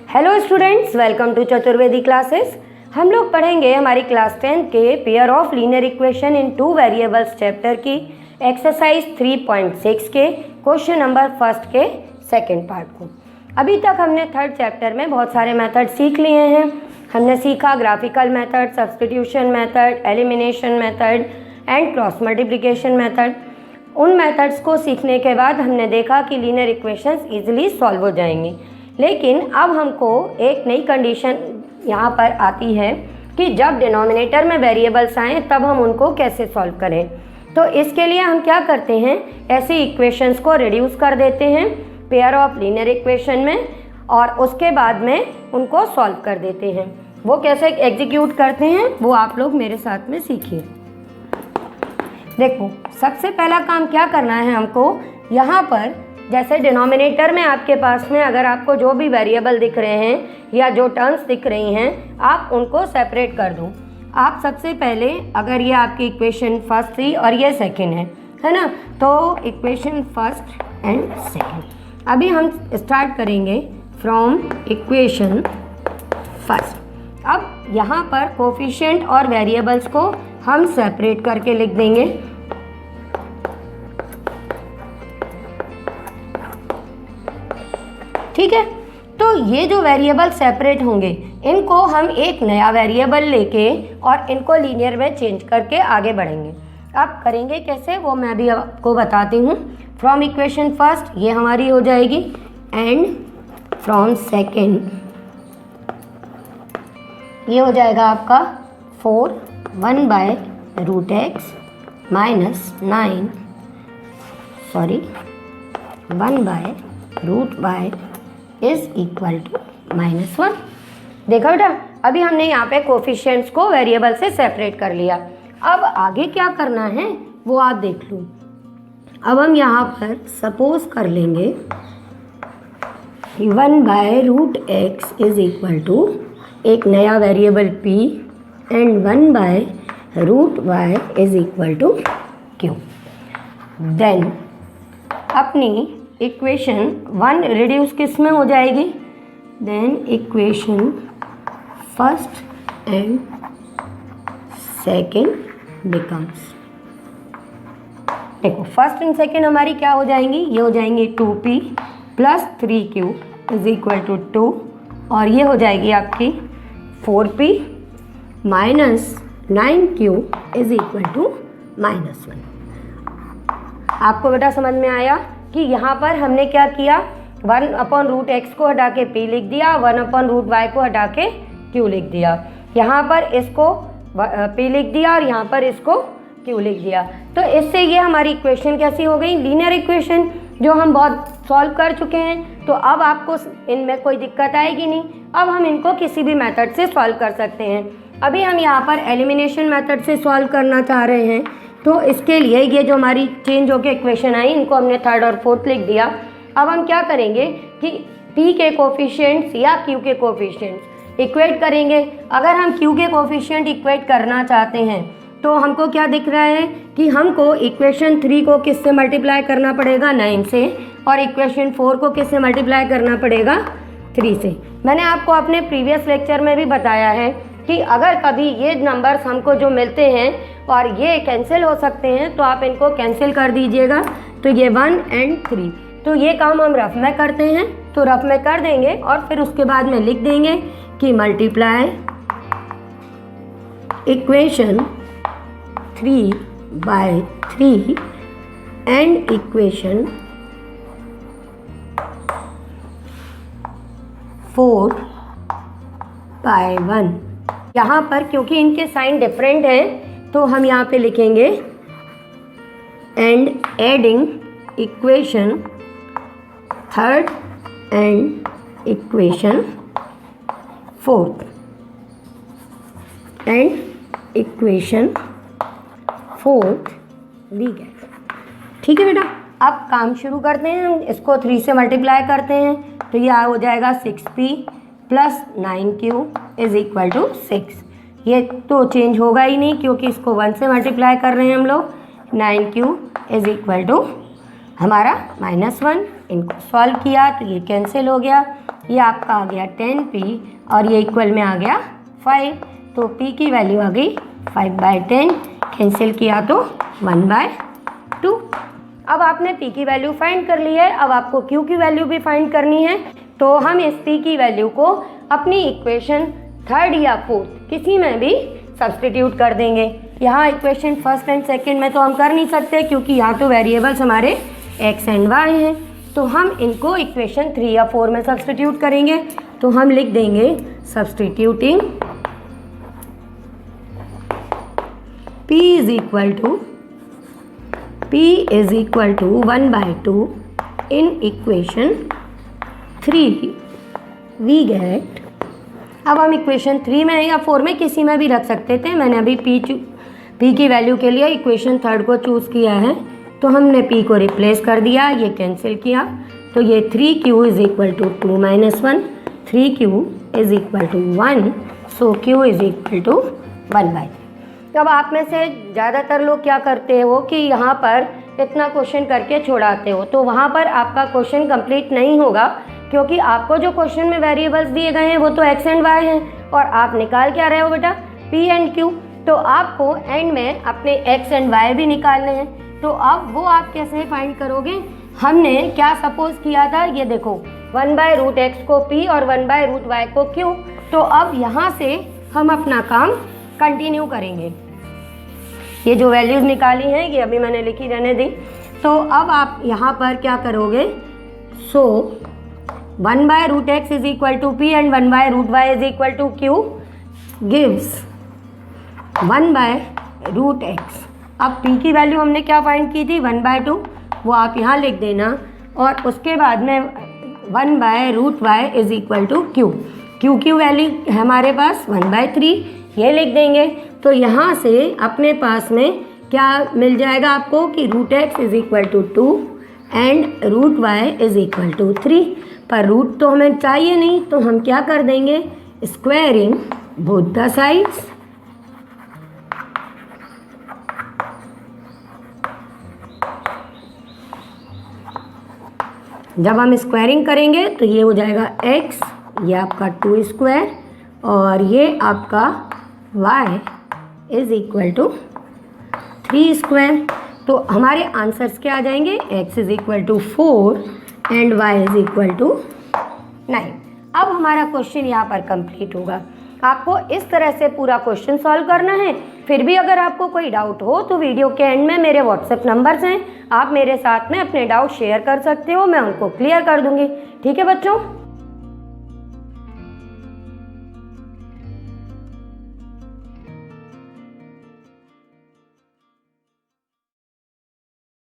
Hello students, welcome to Chaturvedi classes. हम लोग पढ़ेंगे हमारी क्लास 10 के pair of linear equation in two variables chapter की एक्सरसाइज 3.6 के क्वेश्चन नंबर फर्स्ट के सेकंड पार्ट को। अभी तक हमने थर्ड चैप्टर में बहुत सारे मेथड सीख लिए हैं। हमने सीखा graphical method, substitution method, elimination method and cross multiplication method. उन मेथड्स को सीखने के बाद हमने देखा कि लीनियर इक्वेशंस इजीली सॉल्व हो जाएंगी, लेकिन अब हमको एक नई कंडीशन यहाँ पर आती है कि जब डिनोमिनेटर में वेरिएबल्स आएँ तब हम उनको कैसे सॉल्व करें। तो इसके लिए हम क्या करते हैं, ऐसी इक्वेशंस को रिड्यूस कर देते हैं पेयर ऑफ लीनियर इक्वेशन में और उसके बाद में उनको सॉल्व कर देते हैं। वो कैसे एग्जीक्यूट करते हैं वो आप लोग मेरे साथ में सीखिए। देखो, सबसे पहला काम क्या करना है हमको, यहाँ पर जैसे डिनोमिनेटर में आपके पास में अगर आपको जो भी वेरिएबल दिख रहे हैं या जो टर्म्स दिख रही हैं, आप उनको सेपरेट कर दो। आप सबसे पहले, अगर ये आपकी इक्वेशन फर्स्ट थी और ये सेकंड है ना, तो इक्वेशन फर्स्ट एंड सेकंड। अभी हम स्टार्ट करेंगे फ्रॉम इक्वेशन फर्स्ट। अब यहाँ पर कोफिशिएंट और वेरिएबल्स को हम सेपरेट करके लिख देंगे। ठीक है, तो ये जो वेरिएबल सेपरेट होंगे इनको हम एक नया वेरिएबल लेके और इनको लीनियर में चेंज करके आगे बढ़ेंगे। अब करेंगे कैसे वो मैं भी आपको बताती हूँ। फ्रॉम इक्वेशन फर्स्ट ये हमारी हो जाएगी एंड फ्रॉम सेकंड ये हो जाएगा आपका 4 1/√x minus 9 1/√y is equal to -1। देखा बेटा, अभी हमने यहाँ पे कोफिशिएंट्स को वेरिएबल से सेपरेट कर लिया। अब आगे क्या करना है वो आप देख लो। अब हम यहाँ पर सपोज कर लेंगे 1/√x इज इक्वल टू एक नया variable p and 1/√y is equal to q। Then अपनी इक्वेशन 1 रिड्यूस किस में हो जाएगी, then equation first and second becomes, देखो फर्स्ट एंड सेकंड हमारी क्या हो जाएंगी, ये हो जाएंगी 2p plus 3q is equal to 2 और ये हो जाएगी आपकी 4p minus 9q is equal to -1। आपको बेटा समझ में आया कि यहाँ पर हमने क्या किया, 1/√x को हटा के p लिख दिया, 1/√y को हटा के q लिख दिया। यहाँ पर इसको p लिख दिया और यहाँ पर इसको q लिख दिया। तो इससे ये हमारी इक्वेशन कैसी हो गई, लीनियर इक्वेशन, जो हम बहुत सॉल्व कर चुके हैं। तो अब आपको इनमें कोई दिक्कत आएगी नहीं। अब हम इनको किसी भी मेथड से सॉल्व कर सकते हैं। अभी हम यहाँ पर एलिमिनेशन मेथड से सॉल्व करना चाह रहे हैं, तो इसके लिए ये जो हमारी चेंज होकर इक्वेशन आई, इनको हमने थर्ड और फोर्थ लिख दिया। अब हम क्या करेंगे कि p के कोफिशिएंट्स या q के कोफिशिएंट्स इक्वेट करेंगे। अगर हम q के कोफिशिएंट इक्वेट करना चाहते हैं तो हमको क्या दिख रहा है कि हमको इक्वेशन 3 को किससे मल्टीप्लाई करना पड़ेगा, 9 से, और इक्वेशन 4 को किससे मल्टीप्लाई करना पड़ेगा, 3 से। मैंने आपको अपने प्रीवियस लेक्चर में भी बताया है कि अगर कभी ये नंबर्स हमको जो मिलते हैं और ये कैंसिल हो सकते हैं तो आप इनको कैंसिल कर dीजिएगा। तो ये 1 and 3, तो ये काम हम रफ में करते हैं, तो रफ में कर देंगे और फिर उसके बाद में लिख देंगे कि मल्टीप्लाई इक्वेशन 3/3 एंड इक्वेशन 4/1। यहाँ पर क्योंकि इनके साइन डिफरेंट हैं तो हम यहाँ पे लिखेंगे and adding equation third and equation fourth and equation fourth दी गई। ठीक है बेटा, अब काम शुरू करते हैं। हम इसको 3 से मल्टीप्लाई करते हैं तो ये हो जाएगा 6p plus 9q is equal to 6। ये तो चेंज होगा ही नहीं क्योंकि इसको 1 से मल्टीप्लाई कर रहे हैं हम लोग। 9q इज इक्वल टू हमारा -1। इनको सॉल्व किया तो ये कैंसिल हो गया, ये आपका आ गया 10p और ये इक्वल में आ गया 5, तो p की वैल्यू आ गई 5/10, कैंसिल किया तो 1/2। अब आपने p की वैल्यू फाइंड कर ली है, अब आपको q की वैल्यू भी फाइंड करनी है। तो हम इस p की वैल्यू को अपनी इक्वेशन 3rd या 4th किसी में भी सब्सटीट्यूट कर देंगे। यहाँ इक्वेशन 1st एंड 2nd में तो हम कर नहीं सकते क्योंकि यहाँ तो वेरिएबल्स हमारे x एंड y हैं, तो हम इनको इक्वेशन 3 या 4 में सब्सटीट्यूट करेंगे। तो हम लिख देंगे substituting p is equal to 1/2 in equation 3 we get. अब हम इक्वेशन 3 में या 4 में किसी में भी रख सकते थे, मैंने अभी p की वैल्यू के लिए इक्वेशन 3rd को चूज़ किया है, तो हमने p को रिप्लेस कर दिया, ये कैंसिल किया, तो ये 3q is equal to 2 - 1, 3q is equal to 1, so q is equal to 1/3। अब आप में से ज़्यादातर लोग क्या करते हो कि यहाँ पर इतना क्वेश्चन करके छोड़ाते हो, तो वहाँ पर आपका क्वेश्चन कंप्लीट नहीं होगा क्योंकि आपको जो क्वेश्चन में वेरिएबल्स दिए गए हैं वो तो x एंड y हैं और आप निकाल क्या रहे हो बेटा p एंड q, तो आपको एंड में अपने x एंड y भी निकालने हैं। तो अब वो आप कैसे फाइंड करोगे, हमने क्या सपोज किया था, ये देखो 1/√x को p और 1/√y को q, तो अब यहाँ से हम अपना काम कंटिन्यू करेंगे। ये जो वैल्यूज़ निकाली हैं ये अभी मैंने लिखी रहने दी, तो अब आप यहाँ पर क्या करोगे, so 1/√x is equal to p and 1/√y is equal to q gives 1/√x। अब p की वैल्यू हमने क्या फाइंड की थी 1/2, वो आप यहाँ लिख देना, और उसके बाद में 1/√y is equal to q की वैल्यू हमारे पास 1/3, ये लिख देंगे। तो यहाँ से अपने पास में क्या मिल जाएगा आपको कि √x is equal to 2 and √y is equal to 3, पर रूट तो हमें चाहिए नहीं, तो हम क्या कर देंगे, स्क्वायरिंग बोथ द साइड्स। जब हम स्क्वायरिंग करेंगे तो ये हो जाएगा x, ये आपका 2² और ये आपका y इज इक्वल टू 3²। तो हमारे आंसर्स क्या आ जाएंगे, x is equal to 4 and y is equal to 9। अब हमारा क्वेश्चन यहाँ पर कंप्लीट होगा। आपको इस तरह से पूरा क्वेश्चन सॉल्व करना है। फिर भी अगर आपको कोई डाउट हो तो वीडियो के एंड में मेरे व्हाट्सएप नंबर्स हैं, आप मेरे साथ में अपने डाउट शेयर कर सकते हो, मैं उनको क्लियर कर दूंगी। ठीक है बच्चों।